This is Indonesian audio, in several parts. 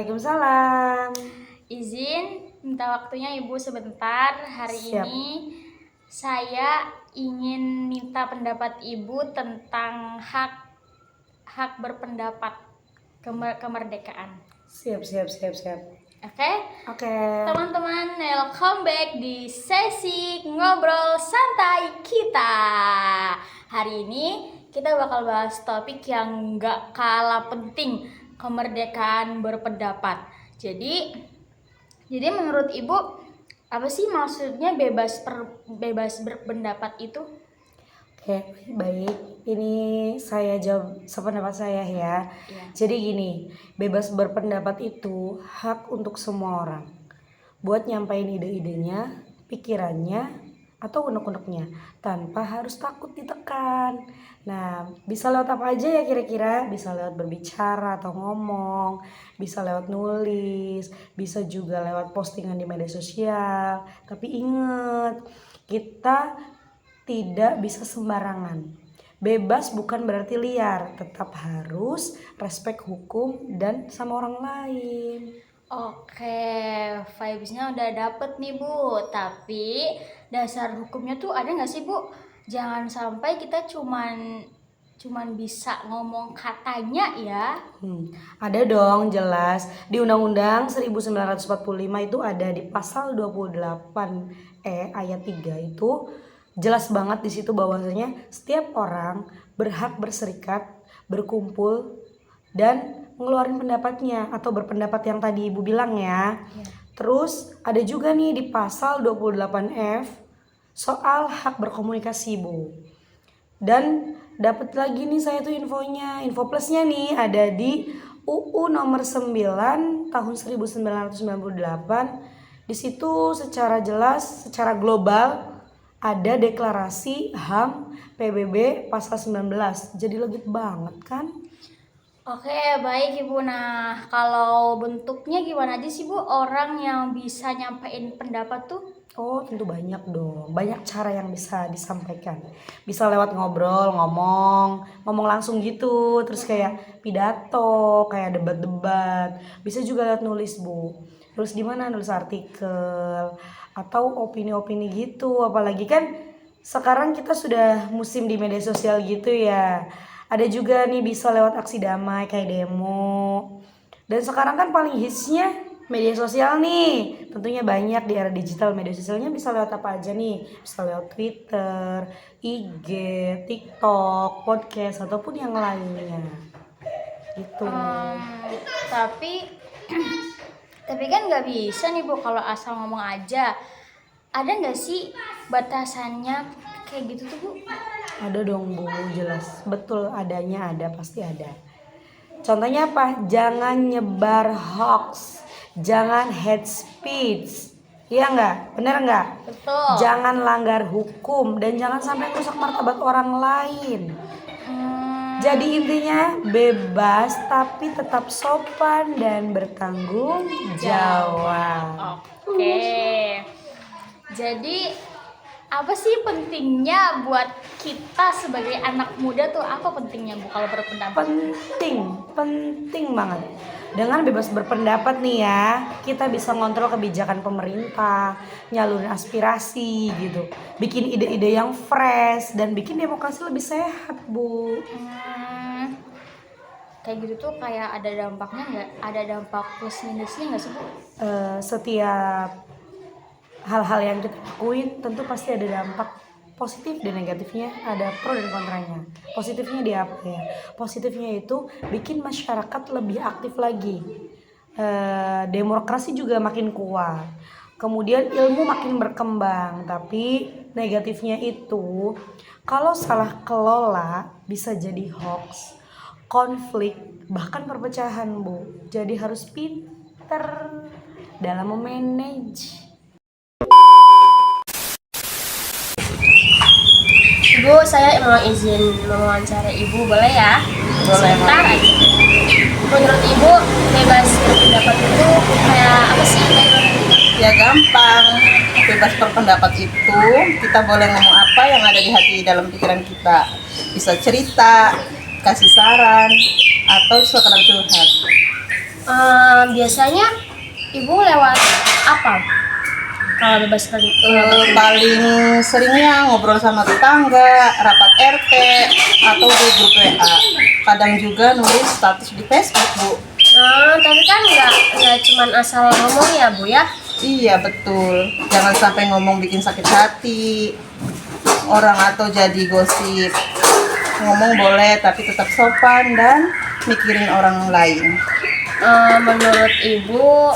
Waalaikumsalam. Izin minta waktunya Ibu sebentar. Hari Siap. ini saya ingin minta pendapat Ibu tentang hak berpendapat, kemerdekaan. Siap. Oke? Oke. Teman-teman, welcome back di sesi ngobrol santai kita. Hari ini kita bakal bahas topik yang gak kalah penting, kemerdekaan berpendapat. Jadi menurut Ibu, apa sih maksudnya bebas berpendapat itu? Oke, baik. Ini saya jawab sependapat saya ya. Iya. Jadi gini, bebas berpendapat itu hak untuk semua orang. Buat nyampain ide-idenya, pikirannya, atau unek-uneknya tanpa harus takut ditekan. Nah, bisa lewat apa aja ya kira-kira? Bisa lewat berbicara atau ngomong, bisa lewat nulis, bisa juga lewat postingan di media sosial. Tapi ingat, kita tidak bisa sembarangan. Bebas bukan berarti liar, tetap harus respect hukum dan sama orang lain. Oke, vibes-nya udah dapet nih Bu. Tapi dasar hukumnya tuh ada nggak sih Bu? Jangan sampai kita cuman bisa ngomong katanya ya. Ada dong, jelas. Di Undang-Undang 1945 itu ada di pasal 28E ayat 3 itu jelas banget di situ bahwasanya setiap orang berhak berserikat, berkumpul dan ngeluarin pendapatnya atau berpendapat yang tadi Ibu bilang ya. Terus ada juga nih di pasal 28F soal hak berkomunikasi, Bu. Dan dapat lagi nih saya tuh info plusnya nih ada di UU nomor 9 tahun 1998. Di situ secara jelas, secara global ada deklarasi HAM PBB pasal 19. Jadi legit banget kan? Oke, baik Ibu. Nah, kalau bentuknya gimana aja sih Bu orang yang bisa nyampein pendapat tuh? Oh, tentu banyak dong. Banyak cara yang bisa disampaikan. Bisa lewat ngobrol, ngomong langsung gitu. Terus kayak pidato, kayak debat-debat. Bisa juga lewat nulis, Bu. Terus di mana nulis artikel atau opini-opini gitu. Apalagi kan sekarang kita sudah musim di media sosial gitu ya. Ada juga nih bisa lewat aksi damai kayak demo. Dan sekarang kan paling hitsnya media sosial nih. Tentunya banyak di era digital. Media sosialnya bisa lewat apa aja nih? Bisa lewat Twitter, IG, TikTok, podcast ataupun yang lainnya. Gitu. Tapi tapi kan nggak bisa nih Bu kalau asal ngomong aja. Ada nggak sih batasannya kayak gitu tuh Bu? Ada dong Bu, jelas. Betul adanya ada, pasti ada. Contohnya apa? Jangan nyebar hoax, jangan hate speech. Iya nggak? Bener nggak? Betul. Jangan langgar hukum dan jangan sampai rusak martabat orang lain. Jadi intinya bebas tapi tetap sopan dan bertanggung jawab. Oke. Jadi apa sih pentingnya buat kita sebagai anak muda tuh, apa pentingnya Bu kalau berpendapat? Penting banget. Dengan bebas berpendapat nih ya, kita bisa ngontrol kebijakan pemerintah, nyalurin aspirasi gitu, bikin ide-ide yang fresh dan bikin demokrasi lebih sehat, Bu. Kayak gitu tuh kayak ada dampaknya nggak? Ada dampak plus minusnya nggak sih Bu? Setiap hal-hal yang kita lakuin tentu pasti ada dampak positif dan negatifnya, ada pro dan kontranya. Positifnya di apa ya? Positifnya itu bikin masyarakat lebih aktif lagi, demokrasi juga makin kuat, kemudian ilmu makin berkembang. Tapi negatifnya itu kalau salah kelola bisa jadi hoax, konflik, bahkan perpecahan, Bu. Jadi harus pinter dalam memanage. Ibu, saya mau izin mewawancara Ibu, boleh ya? Boleh. Sebentar aja. Menurut Ibu, bebas berpendapat itu kayak apa sih? Ya gampang, bebas berpendapat itu kita boleh ngomong apa yang ada di hati dalam pikiran kita. Bisa cerita, kasih saran, atau sekedar curhat. Biasanya ibu lewat apa kalau bebas Paling seringnya ngobrol sama tetangga, rapat RT, atau di grup WA. Kadang juga nulis status di Facebook, Bu. Tapi kan nggak cuman asal ngomong ya Bu ya. Iya, betul. Jangan sampai ngomong bikin sakit hati orang atau jadi gosip. Ngomong boleh, tapi tetap sopan dan mikirin orang lain. Menurut ibu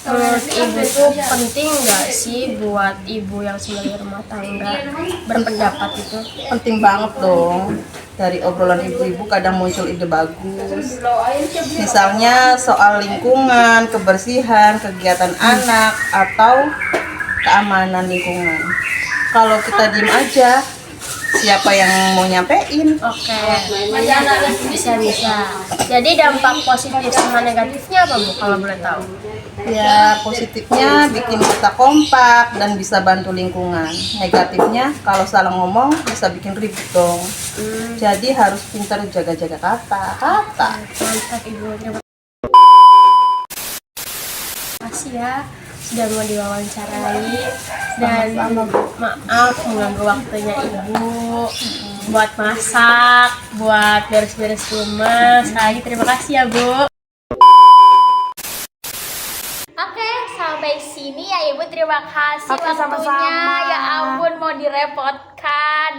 tuh penting nggak sih buat ibu yang sebagai rumah tangga berpendapat itu? Penting banget dong. Dari obrolan ibu-ibu kadang muncul ide bagus. Misalnya soal lingkungan, kebersihan, kegiatan anak, atau keamanan lingkungan. Kalau kita diem aja, siapa yang mau nyampein? Oke, bisa. Jadi dampak positif sama negatifnya apa Bu kalau boleh tahu? Ya, positifnya bikin kita kompak dan bisa bantu lingkungan. Negatifnya kalau salah ngomong bisa bikin ribut dong. Jadi harus pintar jaga-jaga kata. Mantap Ibu, terima kasih ya sudah mau diwawancarai dan maaf mengganggu waktunya Ibu buat masak, buat beres-beres rumah. Sekali lagi terima kasih ya Bu. Oke, sampai sini ya Ibu. Terima kasih Oke, waktunya. sama-sama. Ya ampun, mau direpotkan,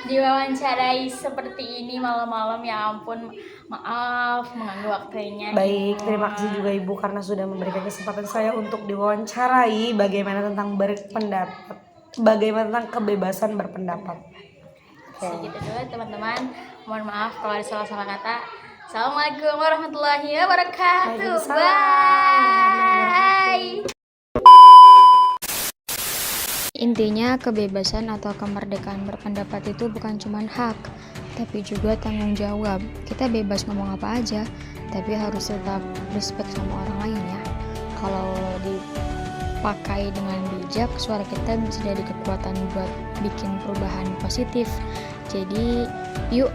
diwawancarai seperti ini malam-malam. Ya ampun, maaf mengganggu waktunya. Baik, terima kasih juga Ibu karena sudah memberikan kesempatan saya untuk diwawancarai bagaimana tentang berpendapat, bagaimana tentang kebebasan berpendapat. Segitu dulu teman-teman. Mohon maaf kalau ada salah-salah kata. Assalamualaikum warahmatullahi wabarakatuh. Bye. Intinya kebebasan atau kemerdekaan berpendapat itu bukan cuma hak, tapi juga tanggung jawab. Kita bebas ngomong apa aja, tapi harus tetap respect sama orang lain ya. Kalau dipakai dengan bijak, suara kita bisa jadi kekuatan buat bikin perubahan positif. Jadi yuk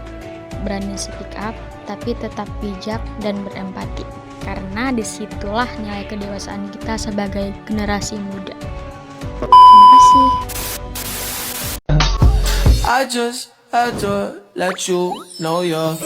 berani speak up, tapi tetap bijak dan berempati. Karena disitulah nilai kedewasaan kita sebagai generasi muda. Terima kasih. I just had to let you know you're